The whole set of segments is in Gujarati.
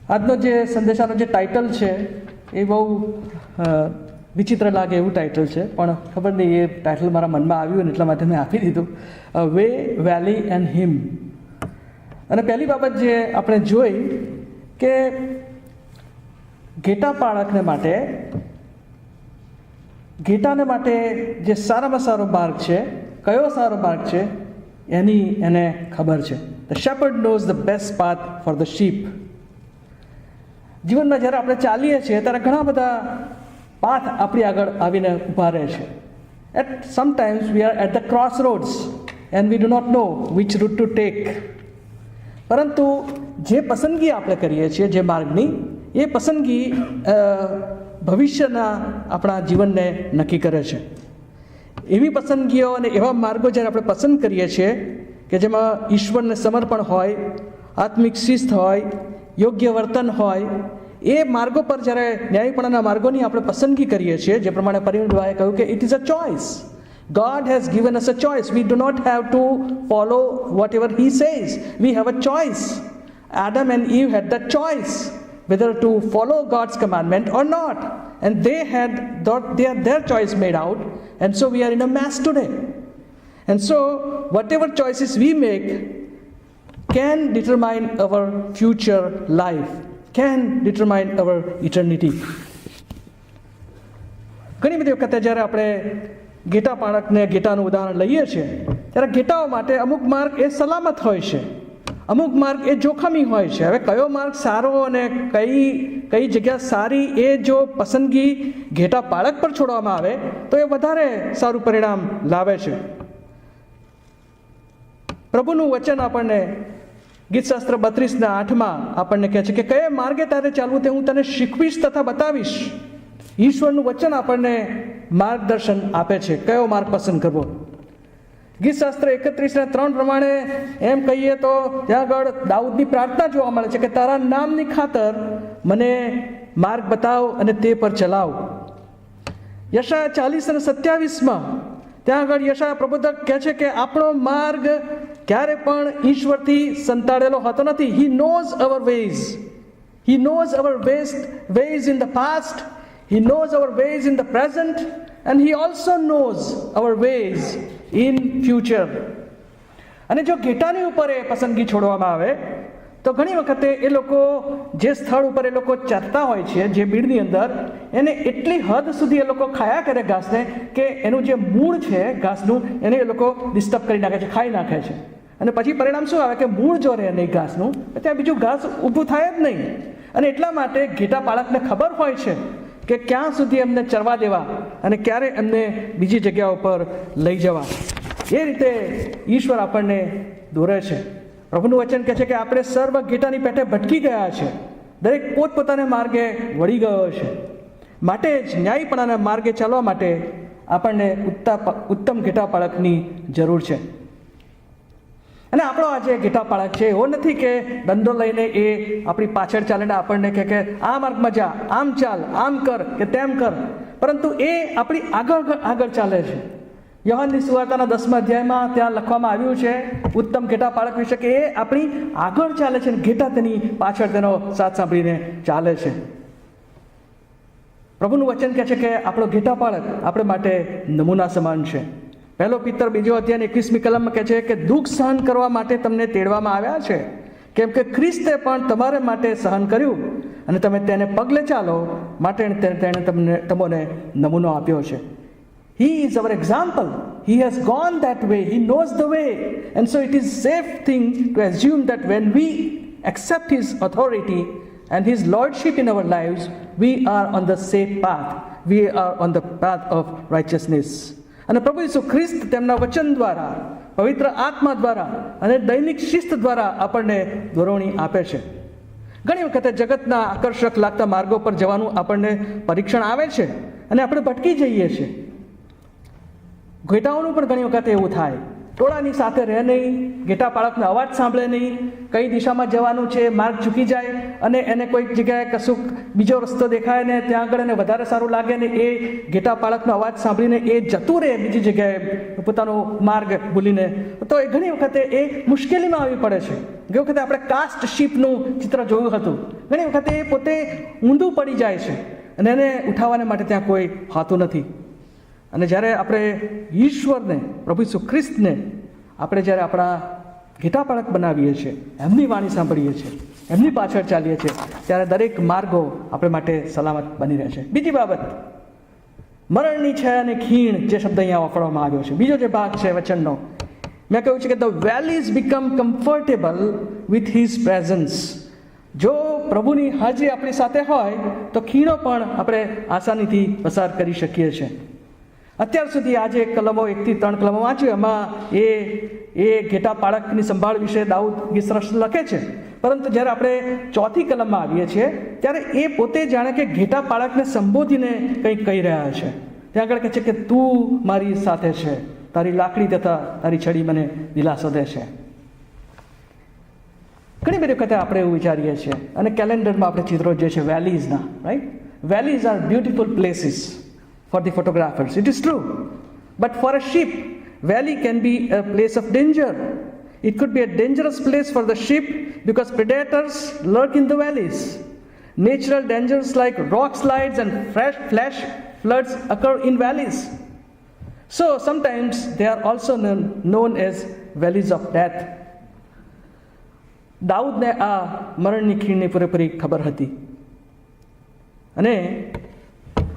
આજનો જે સંદેશાનો જે ટાઇટલ છે એ બહુ વિચિત્ર લાગે એવું ટાઇટલ છે, પણ ખબર નહીં એ ટાઇટલ મારા મનમાં આવ્યું ને એટલા માટે મેં આપી દીધું, વે, વેલી એન્ડ હિમ. અને પહેલી બાબત જે આપણે જોઈ કે ઘેટા પાળકને માટે, ઘેટાને માટે જે સારામાં સારો માર્ગ છે, કયો સારો માર્ગ છે એની એને ખબર છે. The shepherd knows the best path for the sheep. જીવનમાં જ્યારે આપણે ચાલીએ છીએ ત્યારે ઘણા બધા પાથ આપણી આગળ આવીને ઊભા રહે છે. At sometimes we are at the cross roads and we do not know which route to take. પરંતુ જે પસંદગી આપણે કરીએ છીએ જે માર્ગની, એ પસંદગી ભવિષ્યના આપણા જીવનને નક્કી કરે છે. એવી પસંદગીઓ અને એવા માર્ગો જ્યારે આપણે પસંદ કરીએ છીએ કે જેમાં ઈશ્વરને સમર્પણ હોય, આત્મિક શિસ્ત હોય, યોગ્ય વર્તન હોય, એ માર્ગો પર જ્યારે ન્યાયીપણાના માર્ગોની આપણે પસંદગી કરીએ છીએ, જે પ્રમાણે પરિણભાઈએ કહ્યું કે it is a choice. God has given us a choice. We do not have to follow whatever He says. We have a choice. Adam and Eve had that choice whether to follow God's commandment or not. And they had their choice made out. And so we are in a mess today. And so whatever choices we make can determine our future life, can determine our eternity. ઘણી બધી વખતે જ્યારે આપણે ઘેટા પાળકને ઘેટાનું ઉદાહરણ લઈએ છીએ ત્યારે ઘેટાઓ માટે અમુક માર્ગ એ સલામત હોય છે, અમુક માર્ગ એ જોખમી હોય છે. હવે કયો માર્ગ સારો અને કઈ જગ્યા સારી, એ જો પસંદગી ઘેટા પાળક પર છોડવામાં આવે તો એ વધારે સારું પરિણામ લાવે છે. પ્રભુનું વચન આપણને ગીતશાસ્ત્ર 32:8 આપણને કહે છે કે કયા માર્ગે તારે ચાલવું તે હું તને શીખવીશ તથા બતાવીશ. ઈશ્વરનું વચન આપણને માર્ગદર્શન આપે છે કયો માર્ગ પસંદ કરવો. ગીતશાસ્ત્ર 31:3 પ્રમાણે એમ કહીએ તો ત્યાં આગળ દાઉદની પ્રાર્થના જોવા મળે છે કે તારા નામની ખાતર મને માર્ગ બતાવ અને તે પર ચલાવ. યશાયા 40:27 ત્યાં આગળ યશાયા પ્રબોધક કહે છે કે આપણો માર્ગ ક્યારે પણ ઈશ્વરથી સંતાડેલો હોતો નથી. He knows our ways. He knows our ways in the past. He knows our ways in the present. And He also knows our ways in future. અને જો ઘેટાની ઉપર એ પસંદગી છોડવામાં આવે તો ઘણી વખતે એ લોકો જે સ્થળ ઉપર એ લોકો ચરતા હોય છે, જે બીડની અંદર, એને એટલી હદ સુધી એ લોકો ખાયા કરે ઘાસને કે એનું જે મૂળ છે ઘાસનું એને એ લોકો ડિસ્ટર્બ કરી નાખે છે, ખાઈ નાખે છે. અને પછી પરિણામ શું આવે કે મૂળ જો રહે નહીં ઘાસનું, ત્યાં બીજું ઘાસ ઊભું થાય જ નહીં. અને એટલા માટે ઘેટા પાળકને ખબર હોય છે કે ક્યાં સુધી એમને ચરવા દેવા અને ક્યારે એમને બીજી જગ્યા ઉપર લઈ જવા. એ રીતે ઈશ્વર આપણને દોરે છે. પ્રભુનું વચન કહે છે કે આપણે સર્વ ઘેટાની પેટે ભટકી ગયા છે, દરેક પોતપોતાના માર્ગે વળી ગયો છે. માટે જ ન્યાયીપણાના માર્ગે ચાલવા માટે આપણને ઉત્તમ ઘેટા પાળકની જરૂર છે. અને આપણો આ જે ઘેટા પાળક છે એવો નથી કે દંડો લઈને એ આપણી પાછળ ચાલીને આપણને કહે કે આ માર્ગમાં જા, આમ ચાલ, આમ કર કે તેમ કર, પરંતુ એ આપણી આગળ ચાલે છે. યોહાનની સુવાર્તાના 10મા અધ્યાયમાં ત્યાં લખવામાં આવ્યું છે ઉત્તમ ઘેટા પાળક વિશે કે એ આપણી આગળ ચાલે છે અને ઘેટા તેની પાછળ તેનો સાથ સાંભળીને ચાલે છે. પ્રભુનું વચન કહે છે કે આપણો ઘેટા પાળક આપણે માટે નમૂના સમાન છે. 1 પિતર 2 અધ્યાય 21મી કલમમાં કહે છે કે દુઃખ સહન કરવા માટે તમને તેડવામાં આવ્યા છે, કેમ કે ખ્રિસ્તે પણ તમારે માટે સહન કર્યું અને તમે તેને પગલે ચાલો માટે તેણે તમને નમૂનો આપ્યો છે. He is our example. He has gone that way. He knows the way. And so it is safe thing to assume that when we accept His authority and His lordship in our lives, we are on the safe path. We are on the path of righteousness. અને પ્રભુ ઈસુ ખ્રિસ્ત તેમના વચન દ્વારા, પવિત્ર આત્મા દ્વારા અને દૈનિક શિસ્ત દ્વારા આપણને દોરવણી આપે છે. ઘણી વખતે જગતના આકર્ષક લાગતા માર્ગો પર જવાનું આપણને પરીક્ષણ આવે છે અને આપણે ભટકી જઈએ છીએ. ઘેટાઓનું પણ ઘણી વખતે એવું થાય ટોળાની સાથે રહે નહીં, ઘેટા પાળકનો અવાજ સાંભળે નહીં, કઈ દિશામાં જવાનું છે માર્ગ ચૂકી જાય અને એને કોઈક જગ્યાએ કશુંક બીજો રસ્તો દેખાય ને ત્યાં આગળ એને વધારે સારું લાગે ને એ ઘેટા પાળકનો અવાજ સાંભળીને એ જતું રહે બીજી જગ્યાએ પોતાનો માર્ગ ભૂલીને, તો એ ઘણી વખતે એ મુશ્કેલીમાં આવી પડે છે. ઘણી વખતે આપણે કાસ્ટ શીપનું ચિત્ર જોયું હતું. ઘણી વખતે એ પોતે ઊંધું પડી જાય છે અને એને ઉઠાવવાને માટે ત્યાં કોઈ હોતું નથી. અને જ્યારે આપણે ઈશ્વરને, પ્રભુ ઈસુ ખ્રિસ્તને આપણે જ્યારે આપણા ઘેટા પાળક બનાવીએ છીએ, એમની વાણી સાંભળીએ છીએ, એમની પાછળ ચાલીએ છીએ, ત્યારે દરેક માર્ગો આપણે માટે સલામત બની રહે છે. બીજી બાબત, મરણની છાયા અને ખીણ જે શબ્દ અહીંયા વાપરવામાં આવ્યો છે, બીજો જે ભાગ છે વચનનો, મેં કહ્યું છે કે the valleys become comfortable with his presence. જો પ્રભુની હાજરી આપણી સાથે હોય તો ખીણો પણ આપણે આસાનીથી પસાર કરી શકીએ છીએ. અત્યાર સુધી આજે કલમો 1 થી 3 કલમો વાંચ્યું, એમાં એ ઘેટા પાળકની સંભાળ વિશે દાઉદ ગીતરસ લખે છે. પરંતુ જ્યારે આપણે 4થી કલમમાં આવીએ છીએ ત્યારે એ પોતે જાણે કે ઘેટા પાળકને સંબોધીને કંઈક કહી રહ્યા છે. ત્યાં આગળ કહે છે કે તું મારી સાથે છે, તારી લાકડી તથા તારી છડી મને દિલાસો દે છે. ઘણી બધી વખતે આપણે એવું વિચારીએ છીએ અને કેલેન્ડરમાં આપણે ચિત્રો જે છે વેલીઝના, right, valleys are beautiful places for the photographers. It is true. But for a sheep, valley can be a place of danger. It could be a dangerous place for the sheep because predators lurk in the valleys. Natural dangers like rock slides and flash floods occur in valleys. So sometimes they are also known as valleys of death. દાઉદને આ મરણની ખીણની પૂરેપૂરી ખબર હતી. અને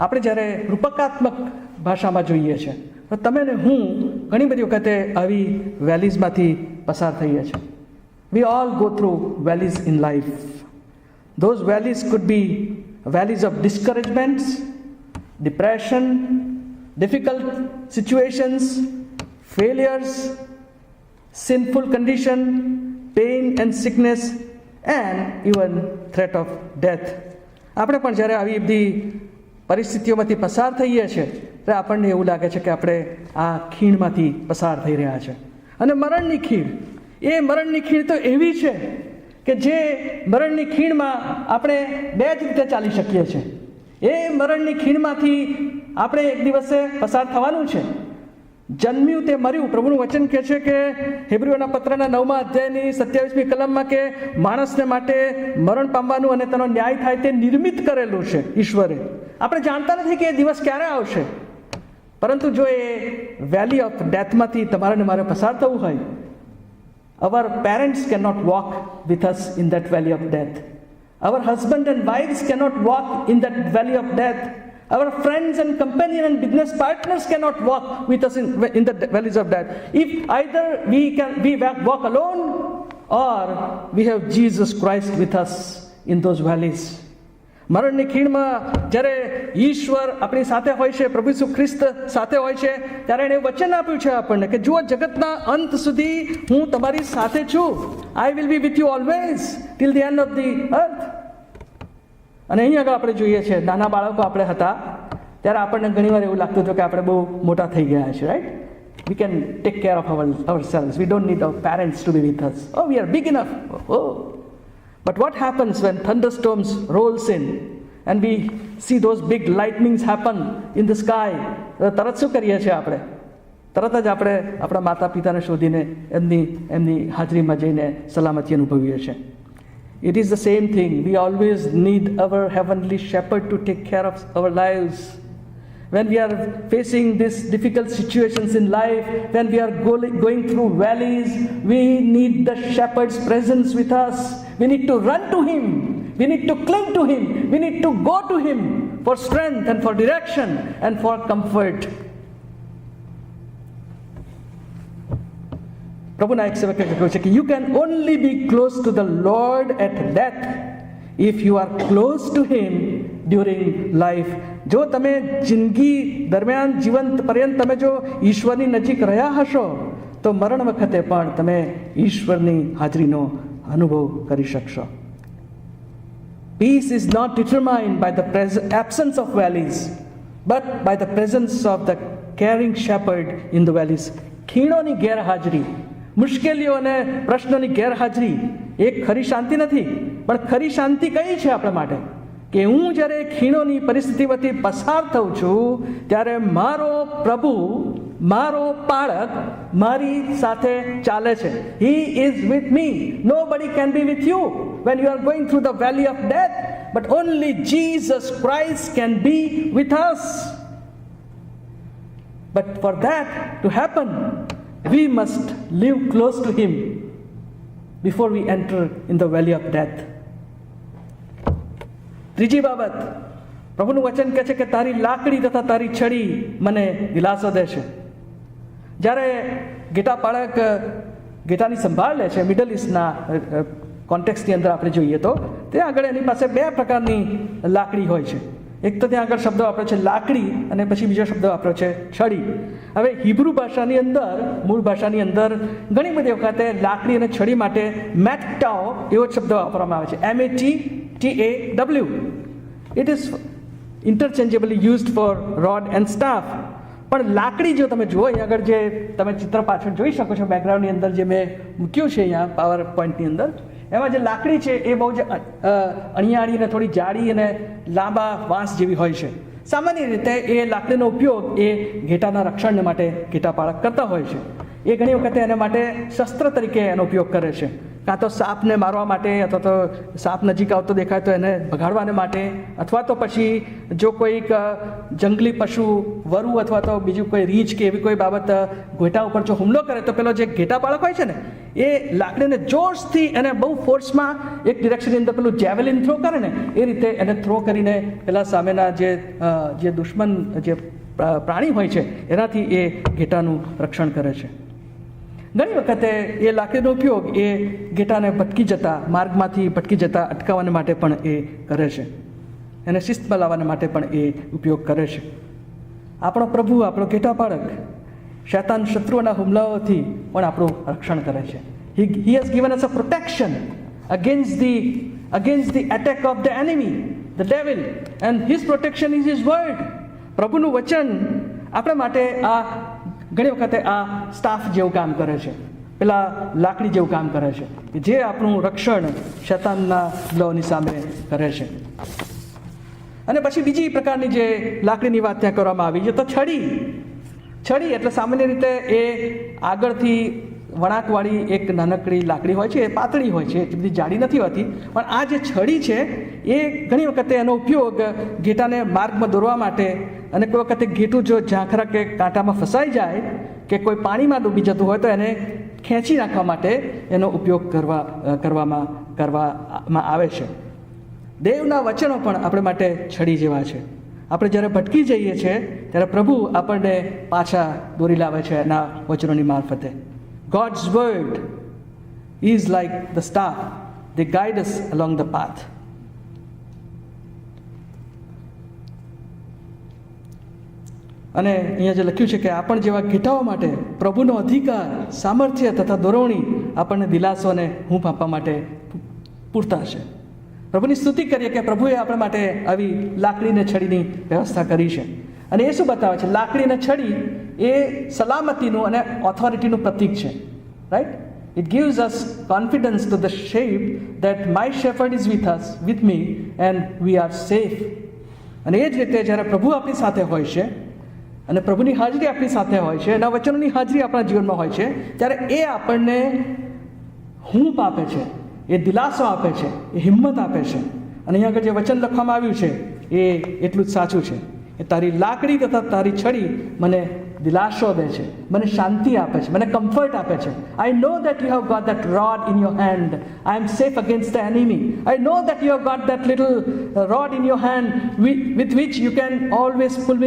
આપણે જ્યારે રૂપકાત્મક ભાષામાં જોઈએ છે તો તમે ને હું ઘણી બધી વખતે આવી વેલીઝમાંથી પસાર થઈએ છીએ. We all go through valleys in life. Those valleys could be valleys of discouragements, depression, difficult situations, failures, sinful condition, pain and sickness and even threat of death. આપણે પણ જ્યારે આવી બધી પરિસ્થિતિઓમાંથી પસાર થઈએ છીએ ત્યારે આપણને એવું લાગે છે કે આપણે આ ખીણમાંથી પસાર થઈ રહ્યા છે. અને મરણની ખીણ, એ મરણની ખીણ તો એવી છે કે જે મરણની ખીણમાં આપણે 2 જ રીતે ચાલી શકીએ છીએ. એ મરણની ખીણમાંથી આપણે એક દિવસે પસાર થવાનું છે. જન્મ્યું તે મર્યું. પ્રભુનું વચન કહે છે કે હિબ્રુઓના પત્રના 9મા અધ્યાયની 27મી કલમમાં કે માણસને માટે મરણ પામવાનું અને તેનો ન્યાય થાય તે નિર્મિત કરેલું છે ઈશ્વરે. આપણે જાણતા નથી કે એ દિવસ ક્યારે આવશે, પરંતુ જો એ વેલી ઓફ ડેથમાંથી તમારે ને મારે પસાર થવું હોય, our parents can not walk with us in that valley of death. Our husband and wives can not walk in that valley of death. Our friends and companion and business partners cannot walk with us in the valleys of death. If either we walk alone or we have Jesus Christ with us in those valleys. મરણની ખીણમાં જ્યારે ઈશ્વર આપણી સાથે હોય છે, પ્રભુ ઈસુ ખ્રિસ્ત સાથે હોય છે, ત્યારે એણે વચન આપ્યું છે આપણને કે જુઓ, જગતના અંત સુધી હું તમારી સાથે છું. I will be with you always till the end of the earth. અને અહીં આગળ આપણે જોઈએ છીએ, નાના બાળકો આપણે હતા ત્યારે આપણને ઘણીવાર એવું લાગતું હતું કે આપણે બહુ મોટા થઈ ગયા છે, right? We can take care of ourselves. We don't need our parents to be with us. Oh, we are big enough. Oh. But what happens when thunderstorms rolls in and we see those big lightnings happen in the sky? તરત શું કરીએ છીએ આપણે? તરત જ આપણે આપણા માતા પિતાને શોધીને એમની હાજરીમાં જઈને સલામતી અનુભવીએ છીએ. It is the same thing. We always need our heavenly shepherd to take care of our lives. When we are facing these difficult situations in life, when we are going through valleys, we need the shepherd's presence with us. We need to run to him. We need to cling to him. We need to go to him for strength and for direction and for comfort. પ્રભુના એક સેવકે કહ્યું છે કે you can only be close to the Lord at death if you are close to him during life. જો તમે જિંદગી દરમિયાન, જીવન પર્યંત તમે જો ઈશ્વરની નજીક રહ્યા હશો તો મરણ વખતે પણ તમે ઈશ્વરની હાજરીનો અનુભવ કરી શકશો. Peace is not determined by the absence of valleys, but by the presence of the caring shepherd in the valleys. ખીણોની ગેરહાજરી, મુશ્કેલીઓ અને પ્રશ્નોની ગેરહાજરી એ ખરી શાંતિ નથી. પણ ખરી શાંતિ કઈ છે આપણા માટે? કે હું જ્યારે ખીણોની પરિસ્થિતિમાંથી પસાર થઉં છું ત્યારે મારો પ્રભુ, મારો પાળક મારી સાથે ચાલે છે. He is with me. Nobody can be with you when you are going through the valley of death, but only Jesus Christ can be with us. But for that to happen, we must live close to him before we enter in the valley of death. ત્રીજી બાબત, પ્રભુનું વચન કહે છે કે તારી લાકડી તથા તારી છડી મને દિલાસો દે છે. જ્યારે ગેટા પાળક ગેટાની સંભાળ લે છે, મિડલ ઇસ્ટના કોન્ટેક્સની અંદર આપણે જોઈએ તો ત્યાં આગળ એની પાસે બે પ્રકારની લાકડી હોય છે. એક તો ત્યાં આગળ શબ્દ વાપર્યો છે લાકડી, અને પછી બીજો શબ્દ વાપર્યો છે છડી. હવે હિબ્રુ ભાષાની અંદર, મૂળ ભાષાની અંદર ઘણી બધી વખતે લાકડી અને છડી માટે મેટાઓ એવો શબ્દ વાપરવામાં આવે છે. MATTAW. It is interchangeably used for rod and staff. પણ લાકડી જો તમે જુઓ, અહીંયા આગળ જે તમે ચિત્ર પાછળ જોઈ શકો છો બેકગ્રાઉન્ડની અંદર જે મેં મૂક્યું છે અહીંયા પાવર પોઈન્ટની અંદર, એમાં જે લાકડી છે એ બહુ જ અણિયાળી અને થોડી જાડી અને લાંબા વાંસ જેવી હોય છે. સામાન્ય રીતે એ લાકડીનો ઉપયોગ એ ઘેટાના રક્ષણ માટે ઘેટા પાળક કરતા હોય છે. એ ઘણી વખતે એના માટે શસ્ત્ર તરીકે એનો ઉપયોગ કરે છે. કાં તો સાપને મારવા માટે, અથવા તો સાપ નજીક આવતો દેખાય તો એને ભગાડવાને માટે, અથવા તો પછી જો કોઈક જંગલી પશુ, વરુ અથવા તો બીજું કોઈ રીંછ કે એવી કોઈ બાબત ઘેટા ઉપર જો હુમલો કરે તો પેલો જે ઘેટા બાળક હોય છે ને એ લાકડીને જોશથી એને બહુ ફોર્સમાં એક ડિરેક્શનની અંદર પેલું જેવેલિન થ્રો કરે ને એ રીતે એને થ્રો કરીને પેલા સામેના જે દુશ્મન જે પ્રાણી હોય છે એનાથી એ ઘેટાનું રક્ષણ કરે છે. ઘણી વખતે એ લાકડીનો ઉપયોગ એ ઘેટાને ભટકી જતા, માર્ગમાંથી ભટકી જતા અટકાવવાને માટે પણ એ કરે છે. એને શિસ્તમાં લાવવાને માટે પણ એ ઉપયોગ કરે છે. આપણો પ્રભુ, આપણો ઘેટા પાળક શૈતાન શત્રુઓના હુમલાઓથી પણ આપણું રક્ષણ કરે છે. He has given us a protection against the attack of the enemy, the devil, and his protection is his word. પ્રભુનું વચન આપણા માટે આ ઘણી વખતે આ સ્ટાફ જેવું કામ કરે છે, પેલા લાકડી જેવું કામ કરે છે, જે આપણું રક્ષણ શૈતાનના હુમલાઓની સામે કરે છે. અને પછી બીજી પ્રકારની જે લાકડીની વાત ત્યાં કરવામાં આવી છે તો છડી. છડી એટલે સામાન્ય રીતે એ આગળથી વળાંકવાળી એક નાનકડી લાકડી હોય છે. એ પાતળી હોય છે, એટલી બધી જાડી નથી હોતી. પણ આ જે છડી છે એ ઘણી વખતે એનો ઉપયોગ ઘેટાને માર્ગમાં દોરવા માટે, અને કોઈ વખતે ઘેટું જો ઝાંખરા કે કાંટામાં ફસાઈ જાય કે કોઈ પાણીમાં ડૂબી જતું હોય તો એને ખેંચી નાખવા માટે એનો ઉપયોગ કરવામાં આવે છે. દેવના વચનો પણ આપણે માટે છડી જેવા છે. આપણે જ્યારે ભટકી જઈએ છીએ ત્યારે પ્રભુ આપણને પાછા દોરી લાવે છે એના વચનોની મારફતે. God's word is like the staff. They guide us along the path. અને અહીંયા જે લખ્યું છે કે આપણ જેવા ઘેટાઓ માટે પ્રભુનો અધિકાર, સામર્થ્ય તથા દોરવણી આપણને દિલાસો અને હૂંફ આપવા માટે પૂરતા છે. પ્રભુની સ્તુતિ કરીએ કે પ્રભુએ આપણા માટે આવી લાકડીને છડીની વ્યવસ્થા કરી છે. અને એ શું બતાવે છે? લાકડી અને છડી એ સલામતીનું અને ઓથોરિટીનું પ્રતીક છે. Right? It gives us confidence to the sheep that my shepherd is with me and we are safe. અને એ જ રીતે જ્યારે પ્રભુ આપણી સાથે હોય છે અને પ્રભુની હાજરી આપણી સાથે હોય છે, એના વચનોની હાજરી આપણા જીવનમાં હોય છે, ત્યારે એ આપણને હૂંફ આપે છે, એ દિલાસો આપે છે, એ હિંમત આપે છે. અને અહીંયા આગળ જે વચન લખવામાં આવ્યું છે એ એટલું જ સાચું છે. એ તારી લાકડી તથા તારી છડી મને દિલાસો દે છે, મને શાંતિ આપે છે, મને કમ્ફર્ટ આપે છે. I know that you have got that rod in your hand. I am safe against the enemy. I know that you have got that little rod in your hand with which you can always pull me